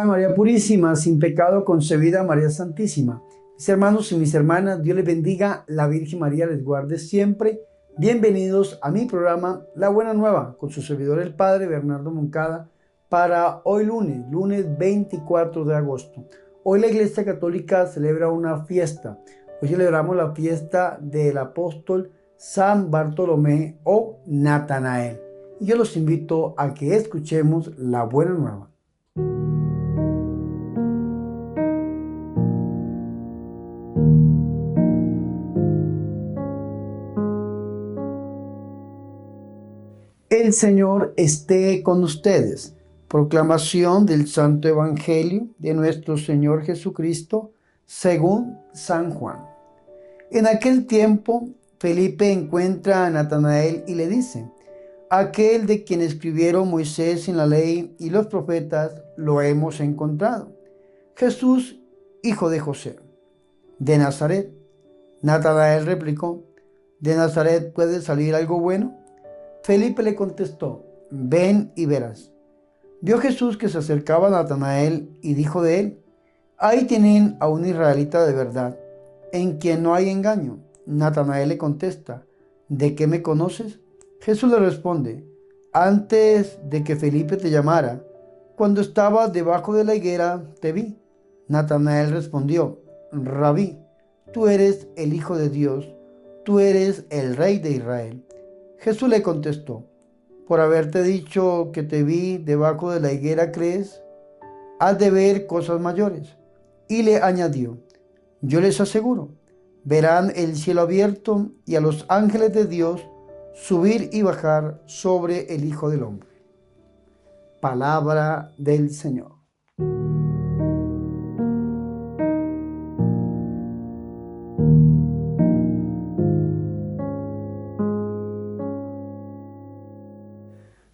Ave María Purísima, sin pecado concebida, María Santísima. Mis hermanos y mis hermanas, Dios les bendiga, la Virgen María les guarde siempre. Bienvenidos a mi programa La Buena Nueva, con su servidor el Padre Bernardo Moncada, para hoy lunes 24 de agosto. Hoy la Iglesia Católica celebra una fiesta. Hoy celebramos la fiesta del apóstol San Bartolomé o Natanael. Y yo los invito a que escuchemos la Buena Nueva. El Señor esté con ustedes. Proclamación del Santo Evangelio de nuestro Señor Jesucristo según San Juan. En aquel tiempo, Felipe encuentra a Natanael y le dice: aquel de quien escribieron Moisés en la ley y los profetas, lo hemos encontrado. Jesús, hijo de José, de Nazaret. Natanael replicó: ¿de Nazaret puede salir algo bueno? Felipe le contestó: ven y verás. Vio Jesús que se acercaba a Natanael y dijo de él: ahí tienen a un israelita de verdad, en quien no hay engaño. Natanael le contesta: ¿de qué me conoces? Jesús le responde: antes de que Felipe te llamara, cuando estabas debajo de la higuera, te vi. Natanael respondió: Rabí, tú eres el Hijo de Dios, tú eres el Rey de Israel. Jesús le contestó: por haberte dicho que te vi debajo de la higuera, ¿crees? Has de ver cosas mayores. Y le añadió: yo les aseguro, verán el cielo abierto y a los ángeles de Dios subir y bajar sobre el Hijo del Hombre. Palabra del Señor.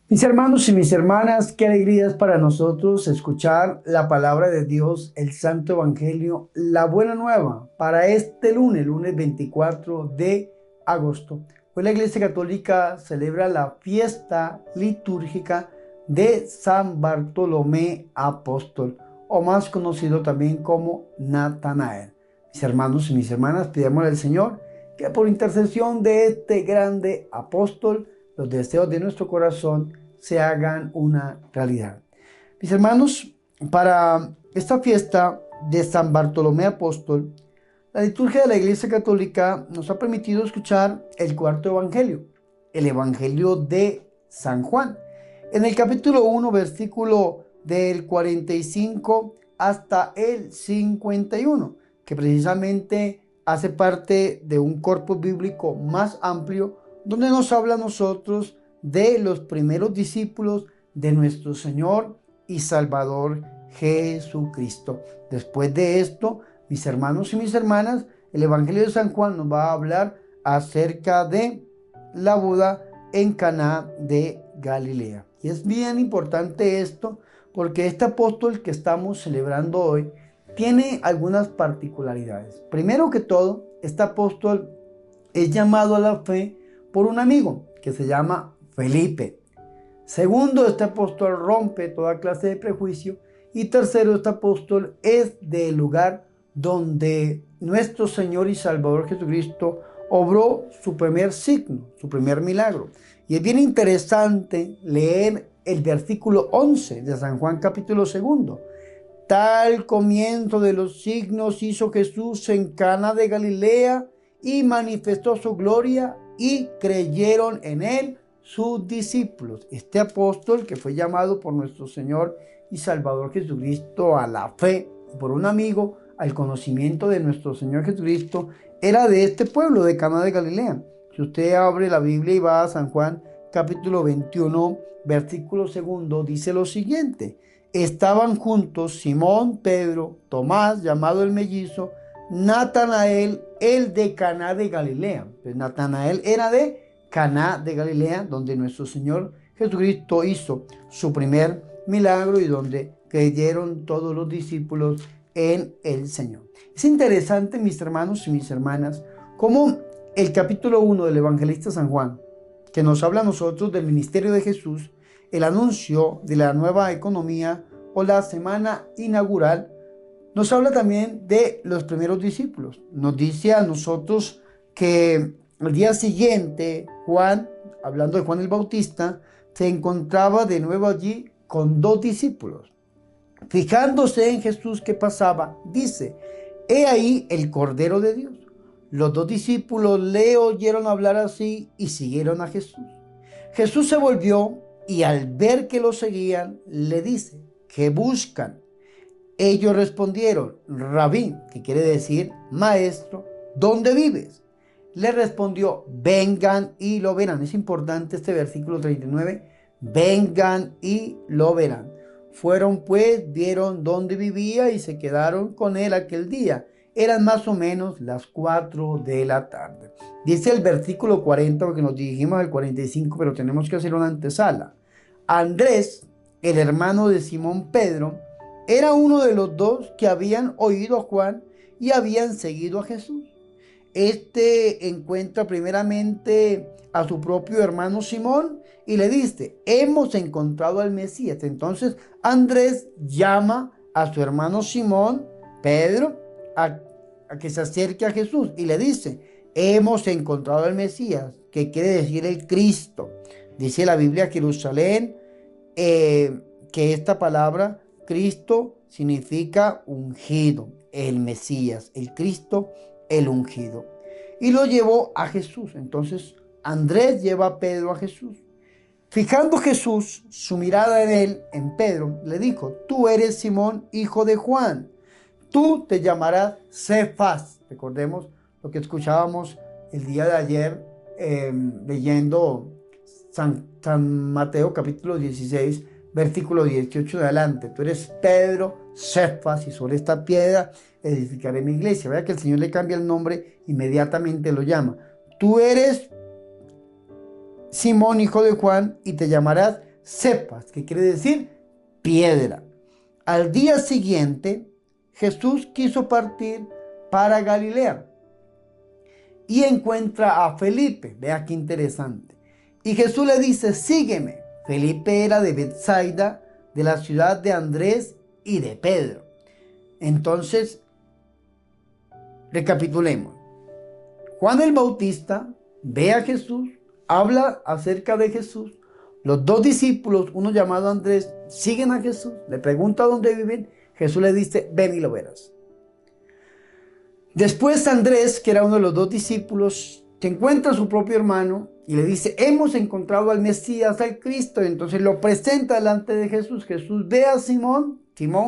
Mis hermanos y mis hermanas, qué alegría es para nosotros escuchar la palabra de Dios, el Santo Evangelio, la Buena Nueva, para este lunes 24 de agosto. Hoy la Iglesia Católica celebra la fiesta litúrgica de San Bartolomé Apóstol, o más conocido también como Natanael. Mis hermanos y mis hermanas, pidamos al Señor que por intercesión de este grande apóstol, los deseos de nuestro corazón se hagan una realidad. Mis hermanos, para esta fiesta de San Bartolomé Apóstol, la liturgia de la Iglesia Católica nos ha permitido escuchar el cuarto evangelio, el Evangelio de San Juan. En el capítulo 1, versículo del 45 hasta el 51, que precisamente hace parte de un corpus bíblico más amplio, donde nos habla a nosotros de los primeros discípulos de nuestro Señor y Salvador Jesucristo. Después de esto, mis hermanos y mis hermanas, el Evangelio de San Juan nos va a hablar acerca de la boda en Caná de Galilea. Y es bien importante esto, porque este apóstol que estamos celebrando hoy tiene algunas particularidades. Primero que todo, este apóstol es llamado a la fe por un amigo que se llama Felipe. Segundo, este apóstol rompe toda clase de prejuicio. Y tercero, este apóstol es del lugar donde nuestro Señor y Salvador Jesucristo obró su primer signo, su primer milagro. Y es bien interesante leer el versículo 11 de San Juan capítulo 2. Tal comienzo de los signos hizo Jesús en Caná de Galilea y manifestó su gloria y creyeron en él sus discípulos. Este apóstol, que fue llamado por nuestro Señor y Salvador Jesucristo a la fe, por un amigo al conocimiento de nuestro Señor Jesucristo, era de este pueblo de Caná de Galilea. Si usted abre la Biblia y va a San Juan capítulo 21, versículo 2, dice lo siguiente: estaban juntos Simón, Pedro, Tomás, llamado el mellizo, Natanael, el de Caná de Galilea. Pues Natanael era de Caná de Galilea, donde nuestro Señor Jesucristo hizo su primer milagro y donde creyeron todos los discípulos en el Señor. Es interesante, mis hermanos y mis hermanas, cómo el capítulo 1 del evangelista San Juan, que nos habla a nosotros del ministerio de Jesús, el anuncio de la nueva economía o la semana inaugural, nos habla también de los primeros discípulos. Nos dice a nosotros que al día siguiente Juan, hablando de Juan el Bautista, se encontraba de nuevo allí con 2 discípulos. Fijándose en Jesús que pasaba, dice: he ahí el Cordero de Dios. Los 2 discípulos le oyeron hablar así y siguieron a Jesús. Jesús se volvió y al ver que lo seguían, le dice: ¿qué buscan? Ellos respondieron: Rabí, que quiere decir maestro, ¿dónde vives? Le respondió: vengan y lo verán. Es importante este versículo 39. Vengan y lo verán. Fueron pues, vieron dónde vivía y se quedaron con él aquel día. Eran más o menos las 4 de la tarde. Dice el versículo 40, porque nos dirigimos al 45, pero tenemos que hacer una antesala. Andrés, el hermano de Simón Pedro, era uno de los 2 que habían oído a Juan y habían seguido a Jesús. Este encuentra primeramente a su propio hermano Simón y le dice: hemos encontrado al Mesías. Entonces Andrés llama a su hermano Simón, Pedro, a que se acerque a Jesús y le dice: hemos encontrado al Mesías, que quiere decir el Cristo. Dice la Biblia Jerusalén que esta palabra Cristo significa ungido, el Mesías, el Cristo, el ungido. Y lo llevó a Jesús. Entonces Andrés lleva a Pedro a Jesús. Fijando Jesús su mirada en él, en Pedro, le dijo: tú eres Simón, hijo de Juan. Tú te llamarás Cefas. Recordemos lo que escuchábamos el día de ayer leyendo San Mateo capítulo 16, versículo 18 de adelante. Tú eres Pedro, Cefas, y sobre esta piedra edificaré mi iglesia. Vea que el Señor le cambia el nombre, inmediatamente lo llama. Tú eres Simón, hijo de Juan, y te llamarás Cefas, que quiere decir piedra. Al día siguiente, Jesús quiso partir para Galilea y encuentra a Felipe. Vea qué interesante. Y Jesús le dice: sígueme. Felipe era de Betsaida, de la ciudad de Andrés y de Pedro. Entonces, recapitulemos. Juan el Bautista ve a Jesús, habla acerca de Jesús. Los 2 discípulos, uno llamado Andrés, siguen a Jesús, le pregunta dónde viven. Jesús le dice: ven y lo verás. Después Andrés, que era uno de los 2 discípulos, se encuentra a su propio hermano y le dice: hemos encontrado al Mesías, al Cristo. Y entonces lo presenta delante de Jesús. Jesús ve a Simón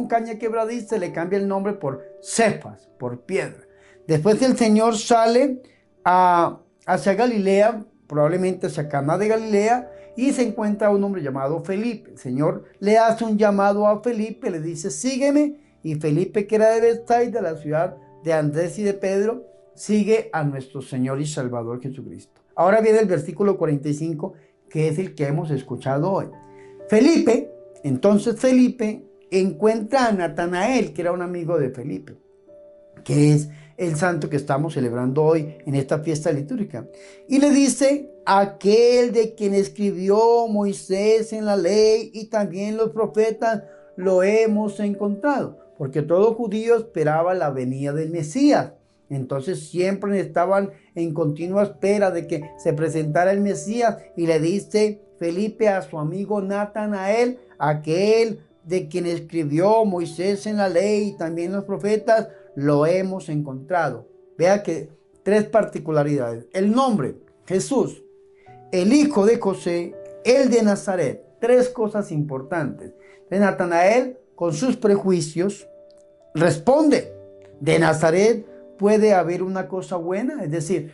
caña quebradiza, le cambia el nombre por Cefas, por piedra. Después el Señor sale hacia Galilea, probablemente hacia Caná de Galilea, y se encuentra un hombre llamado Felipe. El Señor le hace un llamado a Felipe, le dice: sígueme. Y Felipe, que era de Betsaida, la ciudad de Andrés y de Pedro, sigue a nuestro Señor y Salvador Jesucristo. Ahora viene el versículo 45, que es el que hemos escuchado hoy. Entonces Felipe encuentra a Natanael, que era un amigo de Felipe, que es el santo que estamos celebrando hoy en esta fiesta litúrgica. Y le dice: aquel de quien escribió Moisés en la ley y también los profetas, lo hemos encontrado. Porque todo judío esperaba la venida del Mesías. Entonces siempre estaban en continua espera de que se presentara el Mesías. Y le dice Felipe a su amigo Natanael: aquel de quien escribió Moisés en la ley y también los profetas, lo hemos encontrado. Vea que 3 particularidades: el nombre, Jesús; el hijo de José, el de Nazaret. 3 cosas importantes. De Natanael, con sus prejuicios, responde: de Nazaret puede haber una cosa buena. Es decir,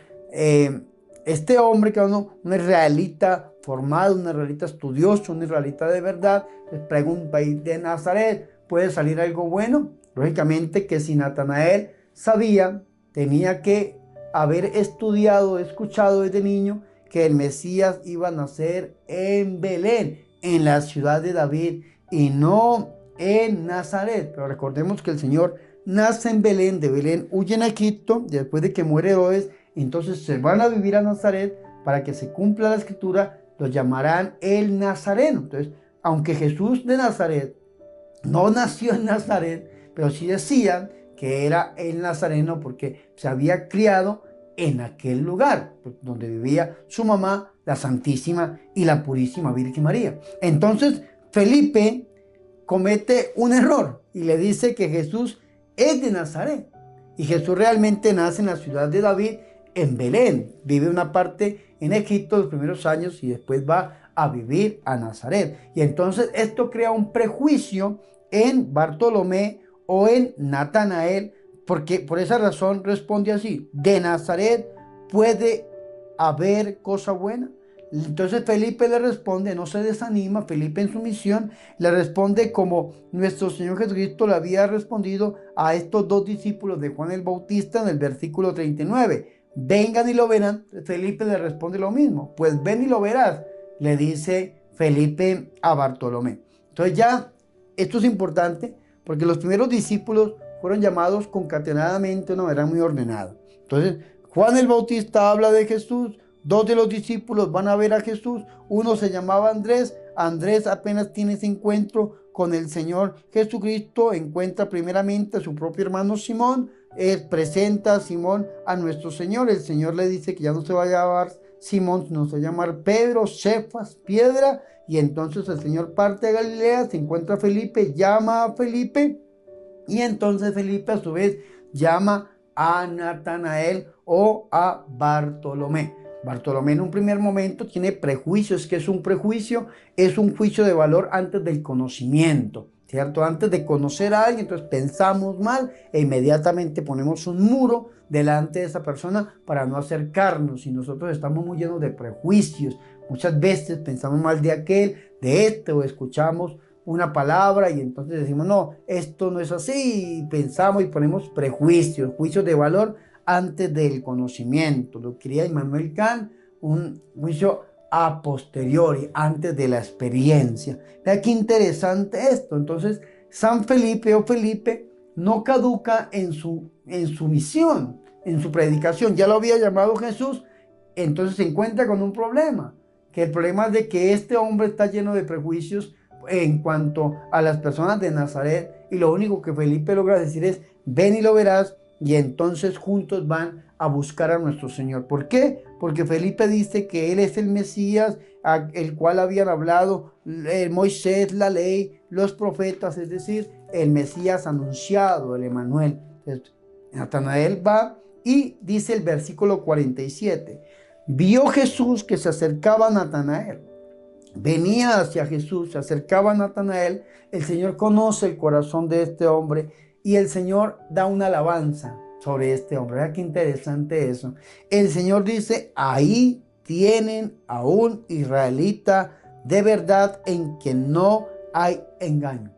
este hombre, que es un israelita formado, un israelita estudioso, un israelita de verdad, les pregunta: ¿y de Nazaret puede salir algo bueno? Lógicamente que si Natanael sabía, tenía que haber estudiado, escuchado desde niño que el Mesías iba a nacer en Belén, en la ciudad de David, y no en Nazaret. Pero recordemos que el Señor nace en Belén, de Belén huyen a Egipto, después de que muere Herodes, entonces se van a vivir a Nazaret. Para que se cumpla la escritura, lo llamarán el Nazareno. Entonces, aunque Jesús de Nazaret No nació en Nazaret, pero sí decían que era el nazareno porque se había criado en aquel lugar, pues, donde vivía su mamá, la Santísima y la Purísima Virgen María. Entonces, Felipe comete un error y le dice que Jesús es de Nazaret. Y Jesús realmente nace en la ciudad de David, en Belén. Vive una parte en Egipto los primeros años y después va a vivir a Nazaret. Y entonces esto crea un prejuicio en Bartolomé o en Natanael, porque por esa razón responde así: de Nazaret puede haber cosa buena. Entonces Felipe le responde, no se desanima, Felipe en su misión le responde como nuestro Señor Jesucristo le había respondido a estos dos discípulos de Juan el Bautista en el versículo 39. Vengan y lo verán. Felipe le responde lo mismo, pues ven y lo verás, le dice Felipe a Bartolomé. Entonces ya esto es importante porque los primeros discípulos fueron llamados concatenadamente de una manera muy ordenada. Entonces Juan el Bautista habla de Jesús. Dos de los discípulos van a ver a Jesús. Uno se llamaba Andrés. Andrés apenas tiene ese encuentro con el Señor Jesucristo. Encuentra primeramente a su propio hermano Simón. Presenta a Simón a nuestro Señor. El Señor le dice que ya no se va a llamar Simón, sino se va a llamar Pedro, Cefas, piedra. Y entonces el Señor parte a Galilea, se encuentra a Felipe, llama a Felipe. Y entonces Felipe a su vez llama a Natanael o a Bartolomé. Bartolomé en un primer momento tiene prejuicios. ¿Qué es un prejuicio? Es un juicio de valor antes del conocimiento, ¿cierto? Antes de conocer a alguien, entonces pensamos mal e inmediatamente ponemos un muro delante de esa persona para no acercarnos. Y nosotros estamos muy llenos de prejuicios. Muchas veces pensamos mal de aquel, de este, o escuchamos una palabra y entonces decimos, no, esto no es así. Y pensamos y ponemos prejuicios, juicios de valor antes del conocimiento. Lo quería Immanuel Kant, un juicio a posteriori, antes de la experiencia. Vea qué interesante esto. Entonces, San Felipe o Felipe no caduca en su misión, en su predicación. Ya lo había llamado Jesús, entonces se encuentra con un problema, que el problema es de que este hombre está lleno de prejuicios en cuanto a las personas de Nazaret, y lo único que Felipe logra decir es, ven y lo verás. Y entonces juntos van a buscar a nuestro Señor. ¿Por qué? Porque Felipe dice que Él es el Mesías, el cual habían hablado Moisés, la ley, los profetas, es decir, el Mesías anunciado, el Emmanuel. Entonces, Natanael va y dice el versículo 47, vio Jesús que se acercaba a Natanael. Venía hacia Jesús, se acercaba a Natanael. El Señor conoce el corazón de este hombre y el Señor da una alabanza sobre este hombre. Vea qué interesante eso. El Señor dice, ahí tienen a un israelita de verdad en que no hay engaño.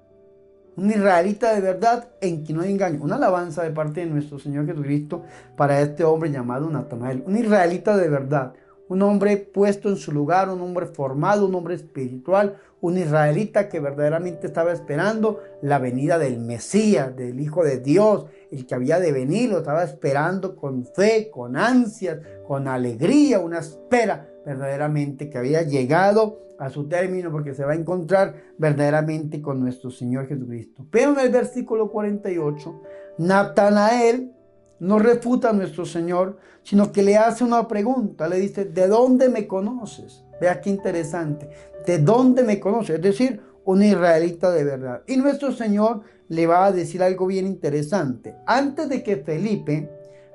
Un israelita de verdad en que no hay engaño. Una alabanza de parte de nuestro Señor Jesucristo para este hombre llamado Natanael. Un israelita de verdad. Un hombre puesto en su lugar, un hombre formado, un hombre espiritual, un israelita que verdaderamente estaba esperando la venida del Mesías, del Hijo de Dios, el que había de venir. Lo estaba esperando con fe, con ansias, con alegría, una espera verdaderamente que había llegado a su término, porque se va a encontrar verdaderamente con nuestro Señor Jesucristo. Pero en el versículo 48, Natanael no refuta a nuestro Señor, sino que le hace una pregunta. Le dice, ¿de dónde me conoces? Vea qué interesante. ¿De dónde me conoces? Es decir, un israelita de verdad. Y nuestro Señor le va a decir algo bien interesante. Antes de que Felipe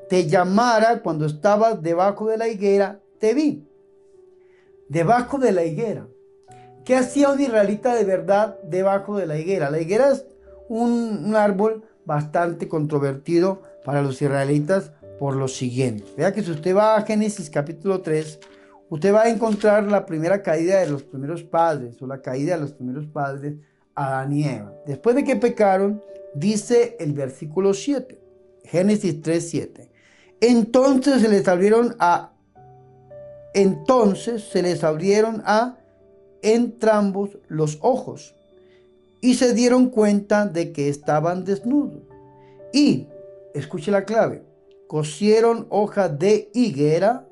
te llamara, cuando estabas debajo de la higuera, te vi. Debajo de la higuera. ¿Qué hacía un israelita de verdad debajo de la higuera? La higuera es un árbol bastante controvertido para los israelitas por lo siguiente. Vea que si usted va a Génesis capítulo 3, usted va a encontrar la primera caída de los primeros padres, o la caída de los primeros padres, Adán y Eva. Después de que pecaron, dice el versículo 7, Génesis 3, 7. Entonces se les abrieron a entrambos los ojos y se dieron cuenta de que estaban desnudos. Y, escuche la clave, cosieron hojas de higuera,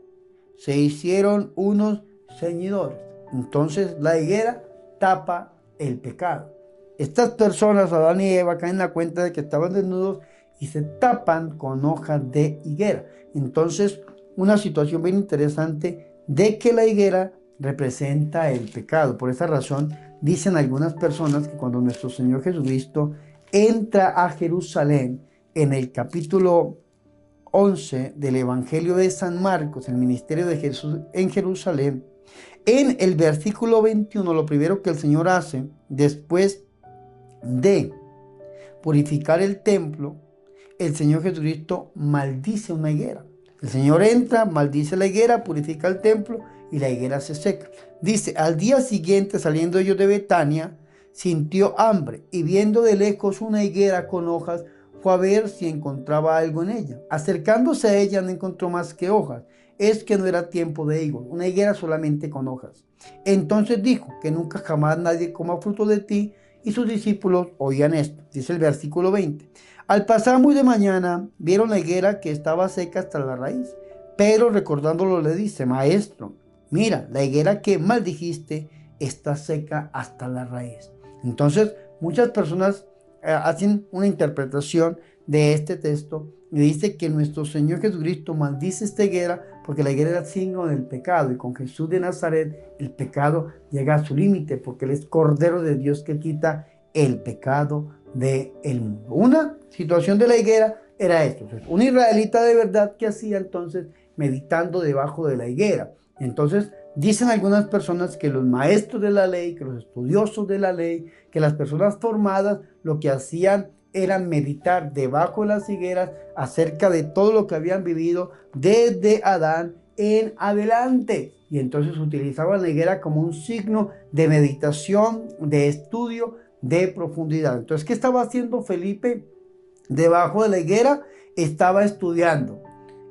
se hicieron unos ceñidores. Entonces la higuera tapa el pecado. Estas personas, Adán y Eva, caen en la cuenta de que estaban desnudos y se tapan con hojas de higuera. Entonces, una situación bien interesante de que la higuera representa el pecado. Por esa razón, dicen algunas personas que cuando nuestro Señor Jesucristo entra a Jerusalén, en el capítulo 11 del Evangelio de San Marcos, el ministerio de Jesús en Jerusalén, en el versículo 21, lo primero que el Señor hace después de purificar el templo, el Señor Jesucristo maldice una higuera. El Señor entra, maldice la higuera, purifica el templo y la higuera se seca. Dice, al día siguiente, saliendo ellos de Betania, sintió hambre y viendo de lejos una higuera con hojas, fue a ver si encontraba algo en ella. Acercándose a ella no encontró más que hojas. Es que no era tiempo de higos, una higuera solamente con hojas. Entonces dijo, que nunca jamás nadie coma fruto de ti. Y sus discípulos oían esto. Dice el versículo 20. Al pasar muy de mañana, vieron la higuera que estaba seca hasta la raíz. Pero recordándolo le dice, maestro, mira, la higuera que maldijiste está seca hasta la raíz. Entonces, muchas personas hacen una interpretación de este texto y dice que nuestro Señor Jesucristo maldice esta higuera porque la higuera era signo del pecado y con Jesús de Nazaret el pecado llega a su límite porque Él es Cordero de Dios que quita el pecado del mundo. Una situación de la higuera era esto. Un israelita de verdad que hacía entonces meditando debajo de la higuera. Entonces dicen algunas personas que los maestros de la ley, que los estudiosos de la ley, que las personas formadas lo que hacían era meditar debajo de las higueras acerca de todo lo que habían vivido desde Adán en adelante. Y entonces utilizaban la higuera como un signo de meditación, de estudio, de profundidad. Entonces, ¿qué estaba haciendo Felipe debajo de la higuera? Estaba estudiando.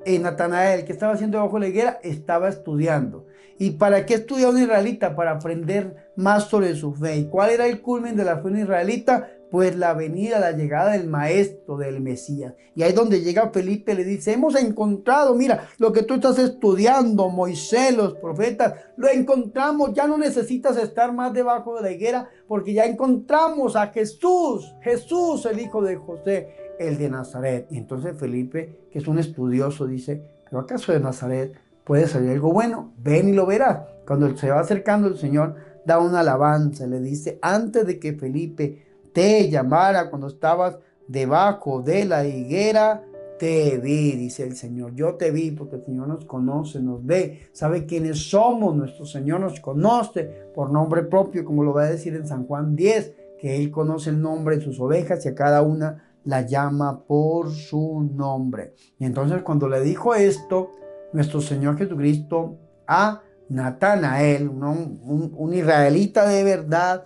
Natanael, ¿qué estaba haciendo debajo de la higuera? Estaba estudiando. ¿Y para qué estudiaba un israelita? Para aprender más sobre su fe. ¿Y cuál era el culmen de la fe israelita? Pues la venida, la llegada del maestro, del Mesías. Y ahí es donde llega Felipe, le dice, hemos encontrado, mira, lo que tú estás estudiando, Moisés, los profetas, lo encontramos, ya no necesitas estar más debajo de la higuera, porque ya encontramos a Jesús, Jesús, el hijo de José, el de Nazaret. Y entonces Felipe, que es un estudioso, dice, ¿pero acaso de Nazaret puede salir algo bueno? Ven y lo verás. Cuando se va acercando el Señor, da una alabanza, le dice, antes de que Felipe te llamara, cuando estabas debajo de la higuera, te vi, dice el Señor. Yo te vi porque el Señor nos conoce, nos ve, sabe quiénes somos. Nuestro Señor nos conoce por nombre propio, como lo va a decir en San Juan 10, que Él conoce el nombre de sus ovejas y a cada una la llama por su nombre. Y entonces cuando le dijo esto, nuestro Señor Jesucristo a Natanael, un israelita de verdad,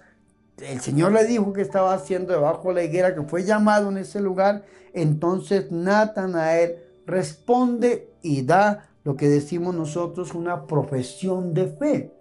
el Señor le dijo que estaba haciendo debajo de la higuera, que fue llamado en ese lugar. Entonces Natanael responde y da lo que decimos nosotros una profesión de fe.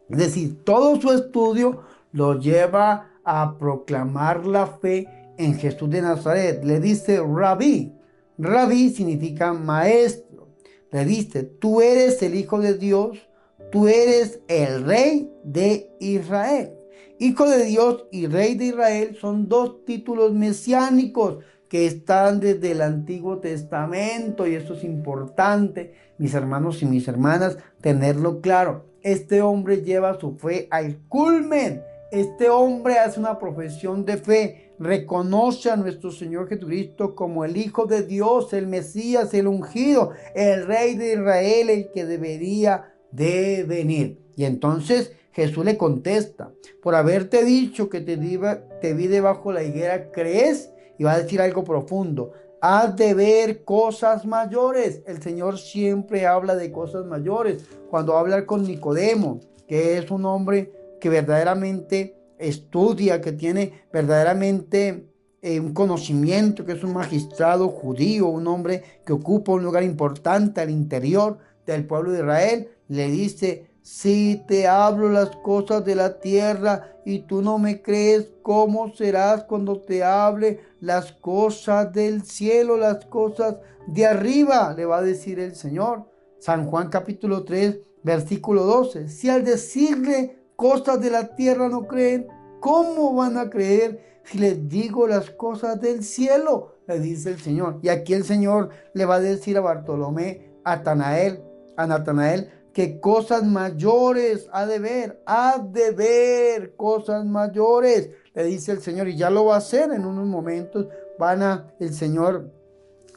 Es decir, todo su estudio lo lleva a proclamar la fe en Jesús de Nazaret. Le dice Rabí. Rabí significa maestro. Le dice, tú eres el Hijo de Dios, tú eres el Rey de Israel. Hijo de Dios y Rey de Israel son dos títulos mesiánicos que están desde el Antiguo Testamento, y esto es importante, mis hermanos y mis hermanas, tenerlo claro. Este hombre lleva su fe al culmen. Este hombre hace una profesión de fe, reconoce a nuestro Señor Jesucristo como el Hijo de Dios, el Mesías, el ungido, el Rey de Israel, el que debería de venir. Y entonces Jesús le contesta, por haberte dicho que te vi debajo de la higuera, ¿crees? Y va a decir algo profundo. Has de ver cosas mayores. El Señor siempre habla de cosas mayores. Cuando habla con Nicodemo, que es un hombre que verdaderamente estudia, que tiene verdaderamente un conocimiento, que es un magistrado judío, un hombre que ocupa un lugar importante al interior del pueblo de Israel, le dice, si te hablo las cosas de la tierra y tú no me crees, ¿cómo serás cuando te hable las cosas del cielo, las cosas de arriba? Le va a decir el Señor. San Juan capítulo 3, versículo 12. Si al decirle cosas de la tierra no creen, ¿cómo van a creer si les digo las cosas del cielo? Le dice el Señor. Y aquí el Señor le va a decir a Bartolomé, a Natanael, que cosas mayores ha de ver cosas mayores, le dice el Señor, y ya lo va a hacer en unos momentos. El Señor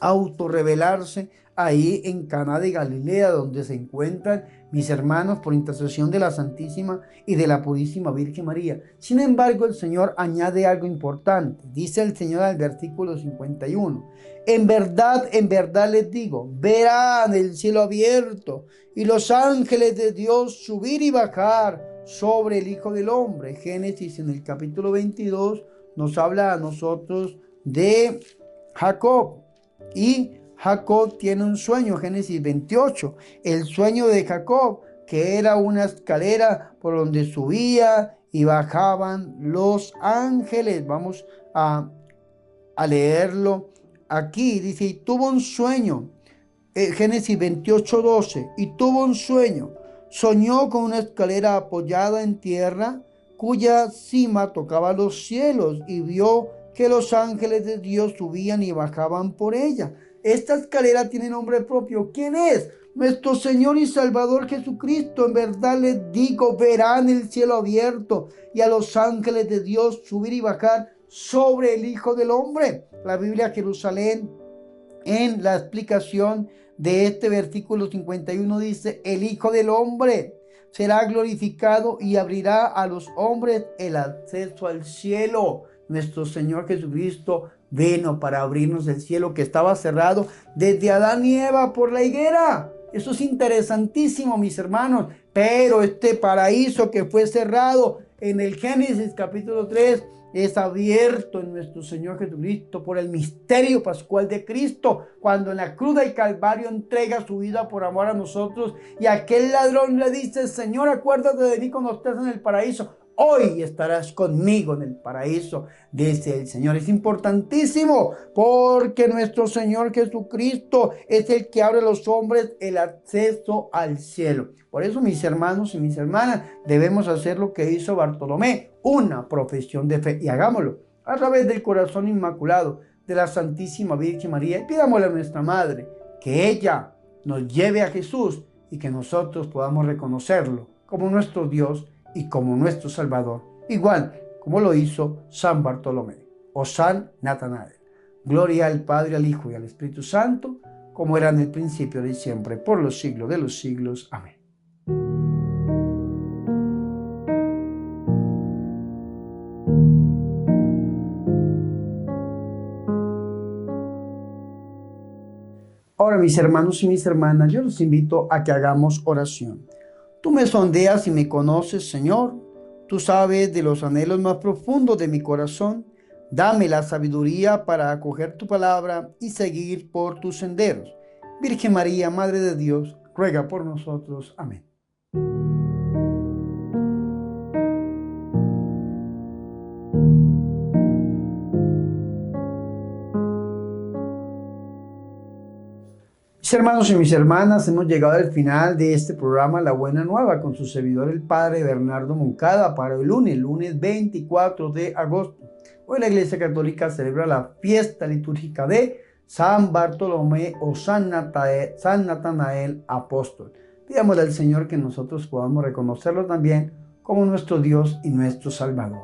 autorrevelarse ahí en Caná de Galilea, donde se encuentran mis hermanos por intercesión de la Santísima y de la Purísima Virgen María. Sin embargo, el Señor añade algo importante. Dice el Señor al versículo 51. En verdad les digo, verán el cielo abierto y los ángeles de Dios subir y bajar sobre el Hijo del Hombre. Génesis en el capítulo 22 nos habla a nosotros de Jacob. Y Jacob tiene un sueño, Génesis 28, el sueño de Jacob, que era una escalera por donde subía y bajaban los ángeles. Vamos a leerlo aquí. Dice, y tuvo un sueño, Génesis 28, 12, y tuvo un sueño, soñó con una escalera apoyada en tierra, cuya cima tocaba los cielos, y vio que los ángeles de Dios subían y bajaban por ella. Esta escalera tiene nombre propio. ¿Quién es? Nuestro Señor y Salvador Jesucristo. En verdad les digo, verán el cielo abierto y a los ángeles de Dios subir y bajar sobre el Hijo del Hombre. La Biblia Jerusalén, en la explicación de este versículo 51, dice, el Hijo del Hombre será glorificado y abrirá a los hombres el acceso al cielo. Nuestro Señor Jesucristo vino para abrirnos el cielo que estaba cerrado desde Adán y Eva por la higuera. Eso es interesantísimo, mis hermanos. Pero este paraíso que fue cerrado en el Génesis capítulo 3 es abierto en nuestro Señor Jesucristo por el misterio pascual de Cristo, cuando en la cruz del Calvario entrega su vida por amor a nosotros, y aquel ladrón le dice, Señor, acuérdate de mí cuando estés en el paraíso. Hoy estarás conmigo en el paraíso, dice el Señor. Es importantísimo porque nuestro Señor Jesucristo es el que abre a los hombres el acceso al cielo. Por eso, mis hermanos y mis hermanas, debemos hacer lo que hizo Bartolomé, una profesión de fe. Y hagámoslo a través del corazón inmaculado de la Santísima Virgen María. Y pidámosle a nuestra Madre que ella nos lleve a Jesús y que nosotros podamos reconocerlo como nuestro Dios y como nuestro Salvador, igual como lo hizo San Bartolomé o San Natanael. Gloria al Padre, al Hijo y al Espíritu Santo, como era en el principio y siempre, por los siglos de los siglos. Amén. Ahora, mis hermanos y mis hermanas, yo los invito a que hagamos oración. Tú me sondeas y me conoces, Señor. Tú sabes de los anhelos más profundos de mi corazón. Dame la sabiduría para acoger tu palabra y seguir por tus senderos. Virgen María, Madre de Dios, ruega por nosotros. Amén. Mis hermanos y mis hermanas, hemos llegado al final de este programa La Buena Nueva con su servidor el Padre Bernardo Moncada para el lunes 24 de agosto. Hoy la Iglesia Católica celebra la fiesta litúrgica de San Bartolomé o San Natanael Apóstol. Pidámosle al Señor que nosotros podamos reconocerlo también como nuestro Dios y nuestro Salvador.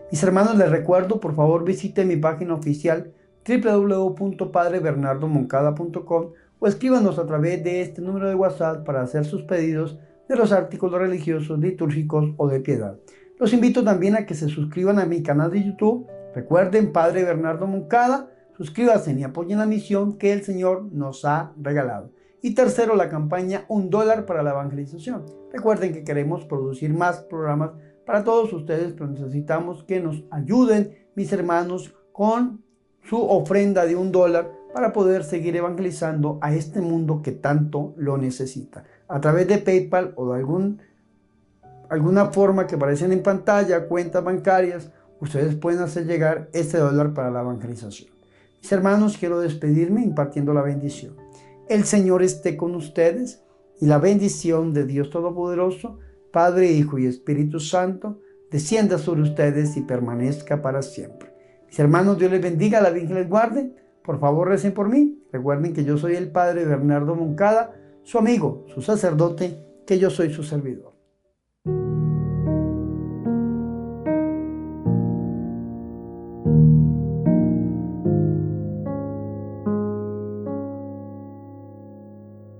Mis hermanos, les recuerdo, por favor, visite mi página oficial www.padrebernardomoncada.com o escríbanos a través de este número de WhatsApp para hacer sus pedidos de los artículos religiosos, litúrgicos o de piedad. Los invito también a que se suscriban a mi canal de YouTube. Recuerden, Padre Bernardo Moncada, suscríbanse y apoyen la misión que el Señor nos ha regalado. Y tercero, la campaña $1 para la evangelización. Recuerden que queremos producir más programas para todos ustedes, pero necesitamos que nos ayuden, mis hermanos, con su ofrenda de $1 para poder seguir evangelizando a este mundo que tanto lo necesita. A través de PayPal o de alguna forma que aparecen en pantalla, cuentas bancarias, ustedes pueden hacer llegar este $1 para la evangelización. Mis hermanos, quiero despedirme impartiendo la bendición. El Señor esté con ustedes y la bendición de Dios Todopoderoso, Padre, Hijo y Espíritu Santo, descienda sobre ustedes y permanezca para siempre. Mis hermanos, Dios les bendiga, la Virgen les guarde. Por favor, recen por mí. Recuerden que yo soy el Padre Bernardo Moncada, su amigo, su sacerdote, que yo soy su servidor.